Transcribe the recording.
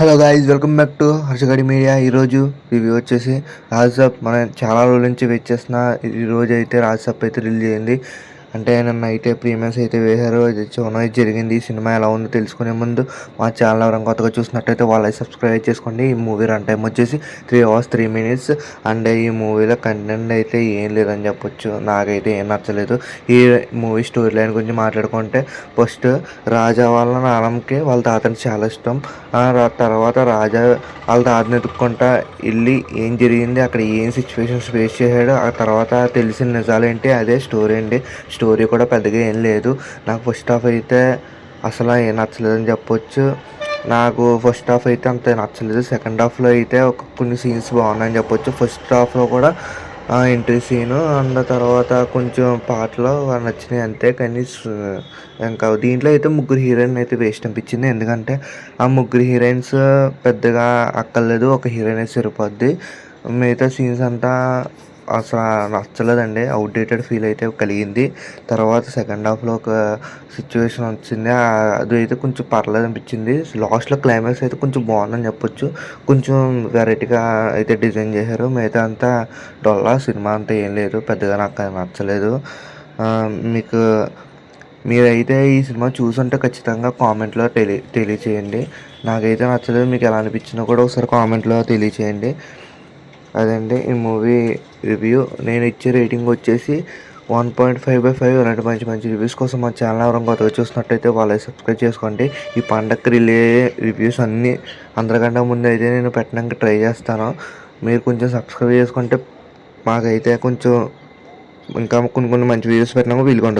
Hello guys, welcome back to హర్షగడి media. ఈరోజు review వచ్చేసి రాజ్‌సబ్. మనం చాలా రోజుల నుంచి వెయిట్ చేస్తున్న ఈరోజు అయితే రాజ్‌సబ్ అయితే రిలీజ్ అయింది. అంటే నిన్న అయితే ప్రీమియర్స్ అయితే వేశారు. అది చూడడం జరిగింది. ఈ సినిమా ఎలా ఉందో తెలుసుకునే ముందు మా ఛానల్ ఎవరైనా కొత్తగా చూసినట్టయితే వాళ్ళని సబ్స్క్రైబ్ చేసుకోండి. ఈ మూవీ రన్ టైం వచ్చేసి 3 hours 3 minutes. అండ్ ఈ మూవీలో కంటెంట్ అయితే ఏం లేదని చెప్పొచ్చు. నాకైతే ఏం నచ్చలేదు. ఈ మూవీ స్టోరీ లైన్ గురించి మాట్లాడుకుంటే ఫస్ట్ రాజా వాళ్ళ నాన్నకి వాళ్ళ తాతని చాలా ఇష్టం. తర్వాత రాజా వాళ్ళ తాతని ఎత్తుక్కుంటా వెళ్ళి ఏం జరిగింది, అక్కడ ఏం సిచ్యువేషన్స్ ఫేస్ చేశాడు, ఆ తర్వాత తెలిసిన నిజాలేంటి, అదే స్టోరీ అండి. స్టోరీ కూడా పెద్దగా ఏం లేదు. నాకు ఫస్ట్ హాఫ్ అయితే అసలు ఏం నచ్చలేదని చెప్పొచ్చు. నాకు ఫస్ట్ హాఫ్ అయితే అంత నచ్చలేదు. సెకండ్ హాఫ్లో అయితే కొన్ని సీన్స్ బాగున్నాయని చెప్పొచ్చు. ఫస్ట్ హాఫ్లో కూడా ఎంట్రీ సీను అండ్ తర్వాత కొంచెం పాటలు నచ్చినాయి అంతే. కానీ ఇంకా దీంట్లో అయితే ముగ్గురు హీరోయిన్ అయితే వేస్ట్ అనిపించింది. ఎందుకంటే ఆ ముగ్గురు హీరోయిన్స్ పెద్దగా అక్కర్లేదు, ఒక హీరోయిన్ అయితే సరిపోద్ది. మిగతా సీన్స్ అంతా అసలు నచ్చలేదండి. అవుట్డేటెడ్ ఫీల్ అయితే కలిగింది. తర్వాత సెకండ్ హాఫ్లో ఒక సిచ్యువేషన్ వచ్చింది, అది అయితే కొంచెం పర్లేదు అనిపించింది. లాస్ట్లో క్లైమాక్స్ అయితే కొంచెం బాగుందని చెప్పొచ్చు. కొంచెం వెరైటీగా అయితే డిజైన్ చేశారు. మిగతా అంతా డొల్లా. సినిమా అంతా ఏం లేదు, పెద్దగా నాకు నచ్చలేదు. మీకు మీరైతే ఈ సినిమా చూసుంటే ఖచ్చితంగా కామెంట్లో తెలియచేయండి. నాకైతే నచ్చలేదు. మీకు ఎలా అనిపించిందో కూడా ఒకసారి కామెంట్లో తెలియచేయండి. అదండి ఈ మూవీ రివ్యూ. నేను ఇచ్చే రేటింగ్ వచ్చేసి 1.5/5. ఇలాంటి మంచి మంచి రివ్యూస్ కోసం మా ఛానల్ ఎవరైనా కొత్తగా చూసినట్టయితే వాళ్ళని సబ్స్క్రైబ్ చేసుకోండి. ఈ పండగకి రివ్యూస్ అన్నీ అందరికంటే ముందు అయితే నేను పెట్టడానికి ట్రై చేస్తాను. మీరు కొంచెం సబ్స్క్రైబ్ చేసుకుంటే మాకైతే కొంచెం ఇంకా కొన్ని మంచి వీడియోస్ పెట్టినాక వీలుగా ఉంటుంది.